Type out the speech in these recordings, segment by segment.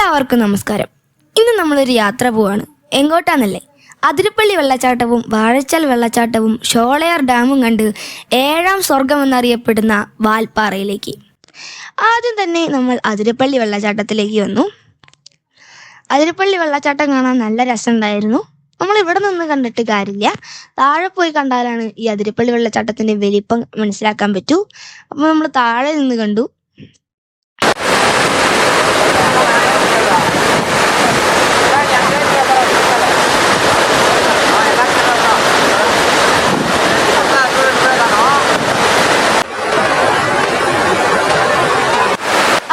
എല്ലാവർക്കും നമസ്കാരം. ഇന്ന് നമ്മളൊരു യാത്ര പോവാണ്. എങ്ങോട്ടാന്നല്ലേ? അതിരപ്പള്ളി വെള്ളച്ചാട്ടവും വാഴച്ചാൽ വെള്ളച്ചാട്ടവും ഷോളയാർ ഡാമും കണ്ട് ഏഴാം സ്വർഗം എന്നറിയപ്പെടുന്ന വാൽപ്പാറയിലേക്ക്. ആദ്യം തന്നെ നമ്മൾ അതിരപ്പള്ളി വെള്ളച്ചാട്ടത്തിലേക്ക് വന്നു. അതിരപ്പള്ളി വെള്ളച്ചാട്ടം കാണാൻ നല്ല രസമുണ്ടായിരുന്നു. നമ്മൾ ഇവിടെ നിന്ന് കണ്ടിട്ട് കാര്യമില്ല, താഴെ പോയി കണ്ടാലാണ് ഈ അതിരപ്പള്ളി വെള്ളച്ചാട്ടത്തിൻ്റെ വലിപ്പം മനസ്സിലാക്കാൻ പറ്റൂ. അപ്പോൾ നമ്മൾ താഴെ നിന്ന് കണ്ടു.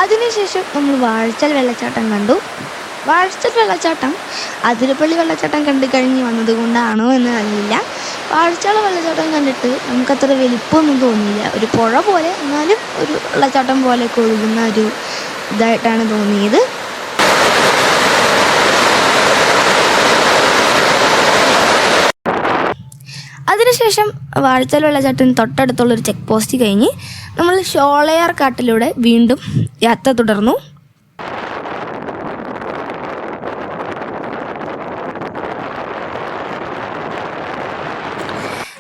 അതിനുശേഷം നമ്മൾ വാഴച്ചാൽ വെള്ളച്ചാട്ടം കണ്ടു. വാഴച്ചാൽ വെള്ളച്ചാട്ടം അതിരപ്പള്ളി വെള്ളച്ചാട്ടം കണ്ടു കഴിഞ്ഞ് വന്നത് കൊണ്ടാണോ എന്ന് അറിയില്ല, വാഴച്ചാൽ വെള്ളച്ചാട്ടം കണ്ടിട്ട് നമുക്കത്ര വലിപ്പമൊന്നും തോന്നിയില്ല. ഒരു പുഴ പോലെ, എന്നാലും ഒരു വെള്ളച്ചാട്ടം പോലെ ഒഴുകുന്ന ഒരു ഇതായിട്ടാണ് തോന്നിയത്. അതിനുശേഷം വാഴച്ചാൽ വെള്ളച്ചാട്ടത്തിന് തൊട്ടടുത്തുള്ളൊരു ചെക്ക് പോസ്റ്റ് കഴിഞ്ഞ് നമ്മൾ ഷോളയാർ കാട്ടിലൂടെ വീണ്ടും യാത്ര തുടർന്നു.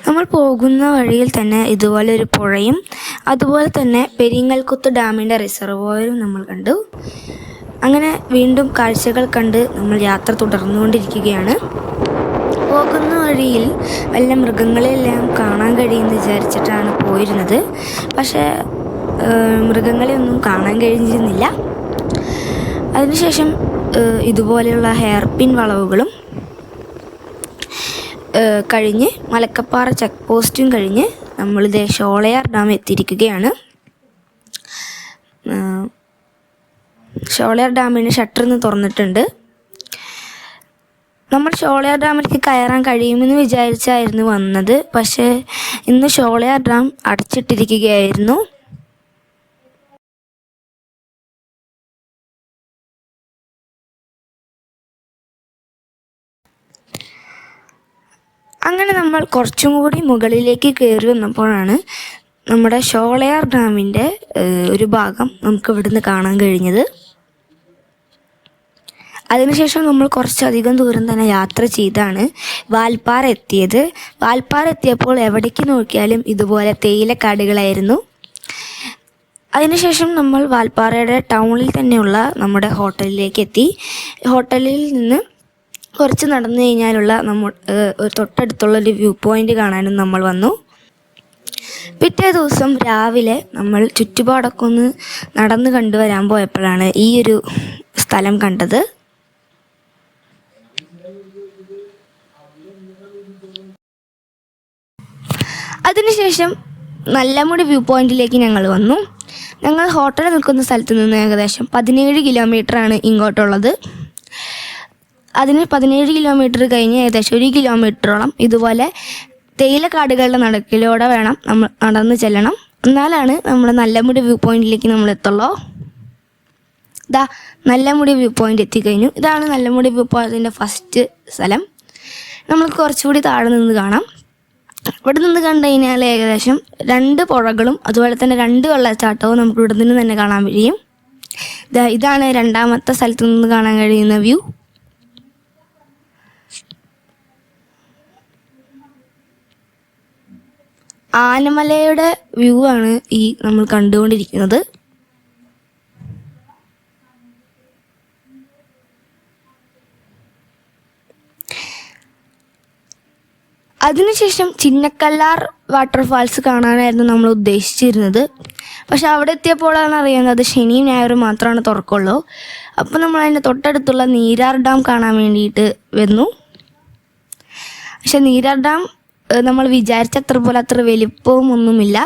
നമ്മൾ പോകുന്ന വഴിയിൽ തന്നെ ഇതുപോലെ ഒരു പുഴയും അതുപോലെ തന്നെ പെരിങ്ങൽകുത്ത് ഡാമിൻ്റെ റിസർവോയറും നമ്മൾ കണ്ടു. അങ്ങനെ വീണ്ടും കാഴ്ചകൾ കണ്ട് നമ്മൾ യാത്ര തുടർന്നുകൊണ്ടിരിക്കുകയാണ്. പോകുന്ന വഴിയിൽ വല്ല മൃഗങ്ങളെല്ലാം കാണാൻ കഴിയുമെന്ന് വിചാരിച്ചിട്ടാണ് പോയിരുന്നത്. പക്ഷേ മൃഗങ്ങളെ ഒന്നും കാണാൻ കഴിഞ്ഞിരുന്നില്ല. അതിനുശേഷം ഇതുപോലെയുള്ള ഹെയർ പിൻ വളവുകളും കഴിഞ്ഞ് മലക്കപ്പാറ ചെക്ക് പോസ്റ്റും കഴിഞ്ഞ് നമ്മളിത് ഷോളയാർ ഡാം എത്തിയിരിക്കുകയാണ്. ഷോളയാർ ഡാമിന് ഷട്ടറിന്ന് തുറന്നിട്ടുണ്ട്. നമ്മൾ ഷോളയാർ ഡാമിലേക്ക് കയറാൻ കഴിയുമെന്ന് വിചാരിച്ചായിരുന്നു വന്നത്. പക്ഷേ ഇന്ന് ഷോളയാർ ഡാം അടച്ചിട്ടിരിക്കുകയായിരുന്നു. അങ്ങനെ നമ്മൾ കുറച്ചും കൂടി മുകളിലേക്ക് കയറി വന്നപ്പോഴാണ് നമ്മുടെ ഷോളയാർ ഡാമിൻ്റെ ഒരു ഭാഗം നമുക്ക് ഇവിടുന്ന് കാണാൻ കഴിഞ്ഞത്. അതിനുശേഷം നമ്മൾ കുറച്ചധികം ദൂരം തന്നെ യാത്ര ചെയ്താണ് വാൽപ്പാറ എത്തിയത്. വാൽപ്പാറ എത്തിയപ്പോൾ എവിടേക്ക് നോക്കിയാലും ഇതുപോലെ തേയിലക്കാടുകളായിരുന്നു. അതിനുശേഷം നമ്മൾ വാൽപ്പാറയുടെ ടൗണിൽ തന്നെയുള്ള നമ്മുടെ ഹോട്ടലിലേക്ക് എത്തി. ഹോട്ടലിൽ നിന്ന് കുറച്ച് നടന്നു കഴിഞ്ഞാലുള്ള തൊട്ടടുത്തുള്ളൊരു വ്യൂ പോയിൻ്റ് കാണാനും നമ്മൾ വന്നു. പിറ്റേ ദിവസം രാവിലെ നമ്മൾ ചുറ്റുപാടൊക്കെ ഒന്ന് നടന്ന് കണ്ടുവരാൻ പോയപ്പോഴാണ് ഈ ഒരു സ്ഥലം കണ്ടത്. അതിനുശേഷം നല്ലമുടി വ്യൂ പോയിന്റിലേക്ക് ഞങ്ങൾ വന്നു. ഞങ്ങൾ ഹോട്ടലിൽ നിൽക്കുന്ന സ്ഥലത്ത് നിന്ന് ഏകദേശം 17 കിലോമീറ്ററാണ് ഇങ്ങോട്ടുള്ളത്. അതിന് 17 കിലോമീറ്റർ കഴിഞ്ഞ് ഏകദേശം 1 കിലോമീറ്ററോളം ഇതുപോലെ തേയിലക്കാടുകളുടെ നടുക്കിലൂടെ വേണം നമ്മൾ നടന്ന് ചെല്ലണം. എന്നാലാണ് നമ്മുടെ നല്ലമുടി വ്യൂ പോയിന്റിലേക്ക് നമ്മൾ എത്തുള്ളൂ. നല്ലമുടി വ്യൂ പോയിന്റ് എത്തിക്കഴിഞ്ഞു. ഇതാണ് നല്ലമുടി വ്യൂ പോയിന്റിൻ്റെ ഫസ്റ്റ് സ്ഥലം. നമുക്ക് കുറച്ചുകൂടി താഴെ നിന്ന് കാണാം. ഇവിടെ നിന്ന് കണ്ടു കഴിഞ്ഞാൽ ഏകദേശം 2 പുഴകളും അതുപോലെ തന്നെ 2 വെള്ളച്ചാട്ടവും നമുക്ക് ഇവിടെ നിന്ന് തന്നെ കാണാൻ കഴിയും. ഇതാണ് രണ്ടാമത്തെ സ്ഥലത്ത് നിന്ന് കാണാൻ കഴിയുന്ന വ്യൂ. ആനമലയുടെ വ്യൂ ആണ് ഈ നമ്മൾ കണ്ടുകൊണ്ടിരിക്കുന്നത്. അതിനുശേഷം ചിന്നക്കല്ലാർ വാട്ടർഫാൾസ് കാണാനായിരുന്നു നമ്മൾ ഉദ്ദേശിച്ചിരുന്നത്. പക്ഷെ അവിടെ എത്തിയപ്പോഴാണ് അറിയുന്നത് ശനിയും ഞായറും മാത്രമാണ് തുറക്കുള്ളൂ. അപ്പോൾ നമ്മൾ അതിൻ്റെ തൊട്ടടുത്തുള്ള നീരാർ ഡാം കാണാൻ വേണ്ടിയിട്ട് വന്നു. പക്ഷെ നീരാർ ഡാം നമ്മൾ വിചാരിച്ചത്ര പോലെ അത്ര വലിപ്പവും ഒന്നുമില്ല.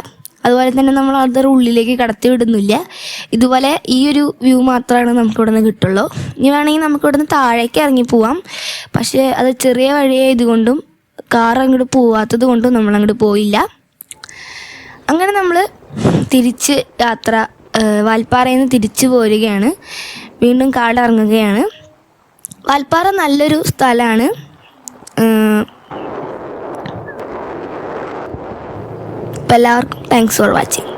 അതുപോലെ തന്നെ നമ്മൾ അതർ ഉള്ളിലേക്ക് കടത്തി വിടുന്നില്ല. ഇതുപോലെ ഈ ഒരു വ്യൂ മാത്രമാണ് നമുക്കിവിടെ നിന്ന് കിട്ടുള്ളൂ. ഇനി വേണമെങ്കിൽ നമുക്കിവിടെ നിന്ന് താഴേക്ക് ഇറങ്ങി പോവാം. പക്ഷേ അത് ചെറിയ വഴിയായതുകൊണ്ടും കാർ അങ്ങോട്ട് പോവാത്തത് കൊണ്ടും നമ്മളങ്ങോട്ട് പോയില്ല. അങ്ങനെ നമ്മൾ തിരിച്ച് വാൽപ്പാറയിൽ നിന്ന് തിരിച്ചു പോരുകയാണ്. വീണ്ടും കാടിറങ്ങുകയാണ്. വാൽപ്പാറ നല്ലൊരു സ്ഥലമാണ്. എല്ലാവർക്കും താങ്ക്സ് ഫോർ വാച്ചിങ്.